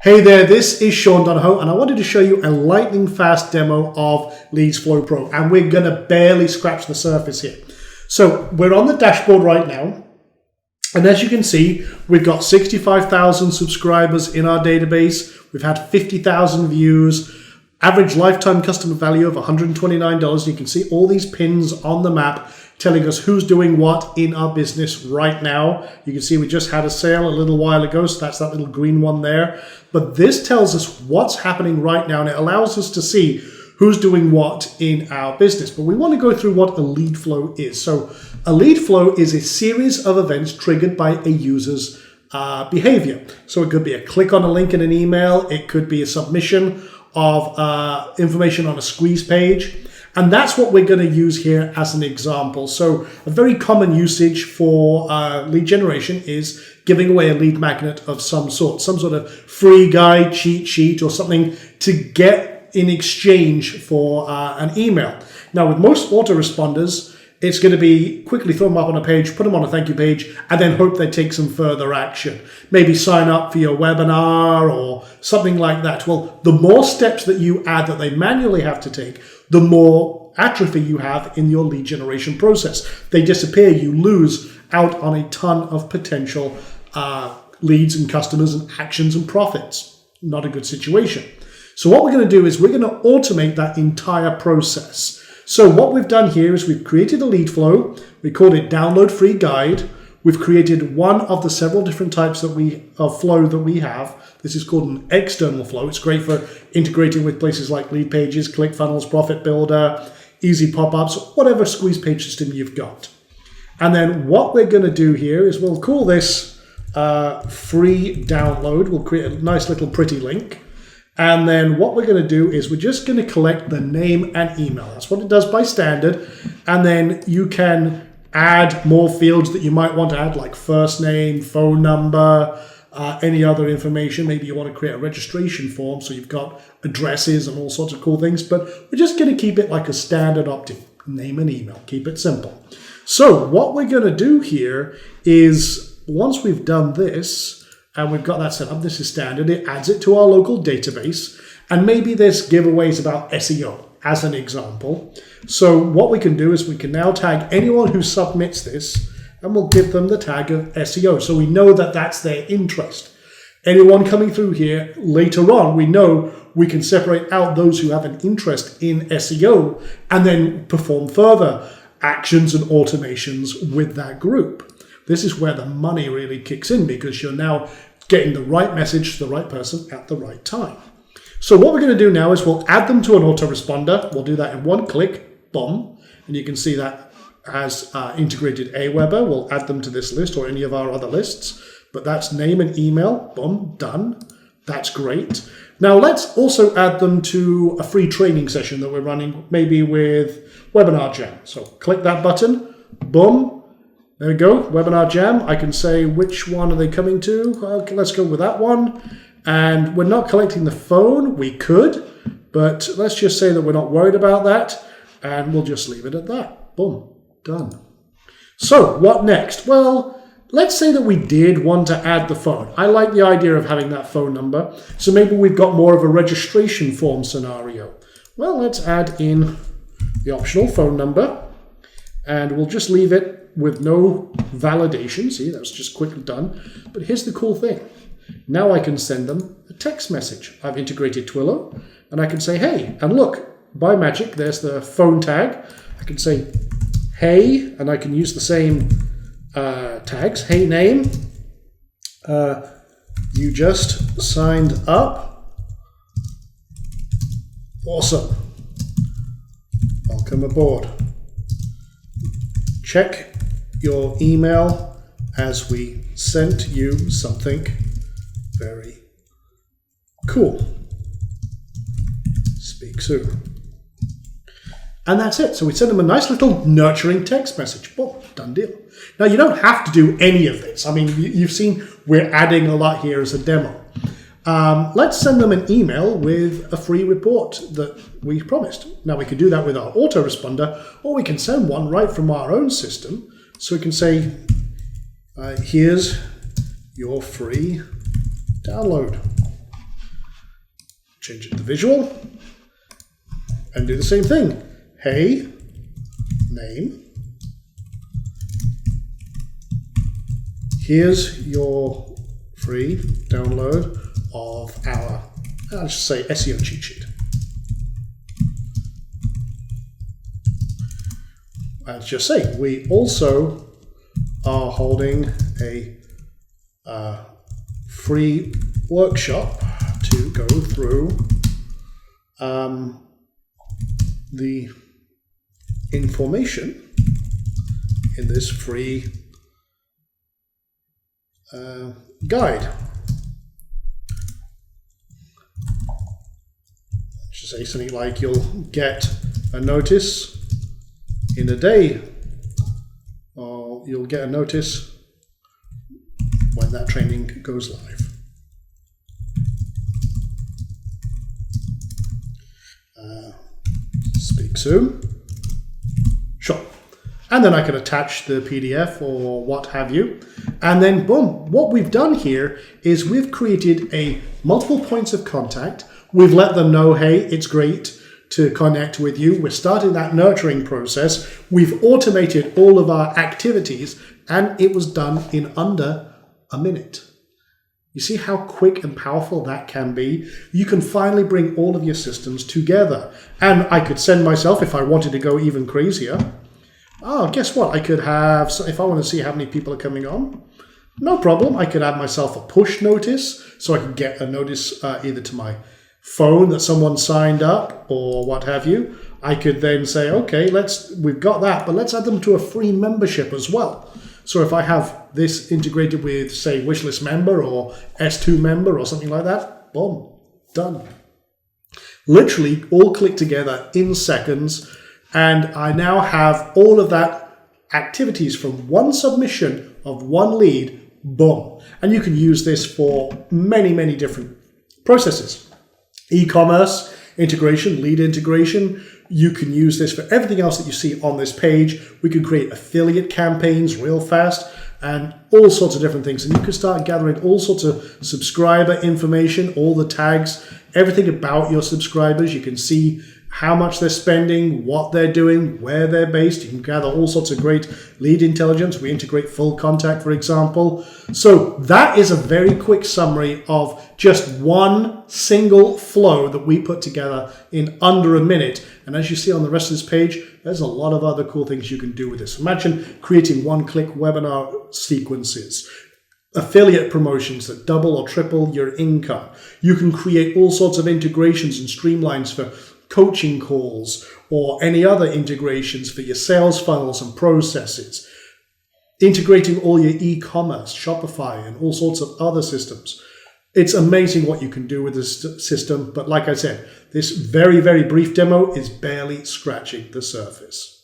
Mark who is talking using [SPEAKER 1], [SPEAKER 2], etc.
[SPEAKER 1] Hey there, this is Sean Donahoe, and I wanted to show you a lightning fast demo of LeadS FloW Pro, and we're going to barely scratch the surface here. So we're on the dashboard right now, and as you can see, we've got 65,000 subscribers in our database. We've had 50,000 views, average lifetime customer value of $129. You can see all these pins on the map telling us who's doing what in our business right now. You can see we just had a sale a little while ago, so that's that little green one there. But this tells us what's happening right now, and it allows us to see who's doing what in our business. But we want to go through what a lead flow is. So a lead flow is a series of events triggered by a user's behavior. So it could be a click on a link in an email. It could be a submission of information on a squeeze page. And that's what we're going to use here as an example. So a very common usage for lead generation is giving away a lead magnet of some sort of free guide, cheat sheet, or something to get in exchange for an email. Now, with most autoresponders, it's going to be quickly throw them up on a page, put them on a thank you page, and then hope they take some further action. Maybe sign up for your webinar or something like that. Well, the more steps that you add that they manually have to take, the more atrophy you have in your lead generation process. They disappear, you lose out on a ton of potential leads and customers and actions and profits. Not a good situation. So what we're going to do is we're going to automate that entire process. So what we've done here is we've created a lead flow. We called it download free guide. We've created one of the several different types of flow that we have. This is called an external flow. It's great for integrating with places like Lead Pages, ClickFunnels, Profit Builder, Easy Pop-Ups, whatever squeeze page system you've got. And then what we're going to do here is we'll call this free download. We'll create a nice little pretty link. And then what we're going to do is we're just going to collect the name and email. That's what it does by standard. And then you can add more fields that you might want to add, like first name, phone number, any other information. Maybe you want to create a registration form, so you've got addresses and all sorts of cool things. But we're just going to keep it like a standard opt-in, name and email. Keep it simple. So what we're going to do here is once we've done this, and we've got that set up, this is standard, it adds it to our local database. And maybe there's giveaways about SEO as an example. So what we can do is we can now tag anyone who submits this, and we'll give them the tag of SEO. So we know that that's their interest. Anyone coming through here later on, we know we can separate out those who have an interest in SEO and then perform further actions and automations with that group. This is where the money really kicks in, because you're now getting the right message to the right person at the right time. So what we're going to do now is we'll add them to an autoresponder. We'll do that in one click, boom. And you can see that has integrated Aweber. We'll add them to this list or any of our other lists. But that's name and email, boom, done. That's great. Now let's also add them to a free training session that we're running, maybe with Webinar Jam. So click that button, boom. There we go, Webinar Jam. I can say which one are they coming to. Okay, let's go with that one. And we're not collecting the phone. We could, but let's just say that we're not worried about that. And we'll just leave it at that. Boom, done. So what next? Well, let's say that we did want to add the phone. I like the idea of having that phone number. So maybe we've got more of a registration form scenario. Well, let's add in the optional phone number. And we'll just leave it with no validation. See, that's just quickly done. But here's the cool thing. Now I can send them a text message. I've integrated Twilio, and I can say, hey, and look, by magic, there's the phone tag. I can say, hey, and I can use the same tags. Hey, name, you just signed up. Awesome. Welcome aboard. Check your email as we sent you something very cool. Speak soon. And that's it. So we send them a nice little nurturing text message. Boom, done deal. Now you don't have to do any of this. I mean, you've seen we're adding a lot here as a demo. Let's send them an email with a free report that we promised. Now we can do that with our autoresponder, or we can send one right from our own system. So we can say, here's your free download. change it to visual, and do the same thing. Hey, name. Here's your free download of our, let's just say, SEO cheat sheet. Let's just say we also are holding a free workshop to go through the information in this free guide. Just say something like you'll get a notice in a day, or you'll get a notice when that training goes live. Speak soon. Sure. And then I can attach the PDF or what have you. And then boom, what we've done here is we've created a multiple points of contact. We've let them know, hey, it's great to connect with you. We're starting that nurturing process. We've automated all of our activities, and it was done in under a minute. You see how quick and powerful that can be? You can finally bring all of your systems together. And I could send myself, if I wanted to go even crazier, guess what? I could have, so if I want to see how many people are coming on, no problem. I could add myself a push notice, so I can get a notice either to my phone that someone signed up or what have you. I could then say, okay, we've got that, but let's add them to a free membership as well. So if I have this integrated with, say, Wishlist member or S2 member or something like that, boom, done. Literally all click together in seconds, and I now have all of that activities from one submission of one lead, boom. And you can use this for many, many different processes. E-commerce integration, lead integration. You can use this for everything else that you see on this page. We can create affiliate campaigns real fast and all sorts of different things. And you can start gathering all sorts of subscriber information, all the tags, everything about your subscribers. You can see how much they're spending, what they're doing, where they're based. You can gather all sorts of great lead intelligence. We integrate full contact, for example. So that is a very quick summary of just one single flow that we put together in under a minute. And as you see on the rest of this page, there's a lot of other cool things you can do with this. Imagine creating one-click webinar sequences, affiliate promotions that double or triple your income. You can create all sorts of integrations and streamlines for coaching calls or any other integrations for your sales funnels and processes. Integrating all your e-commerce, Shopify, and all sorts of other systems. It's amazing what you can do with this system. But like I said, this very, very brief demo is barely scratching the surface.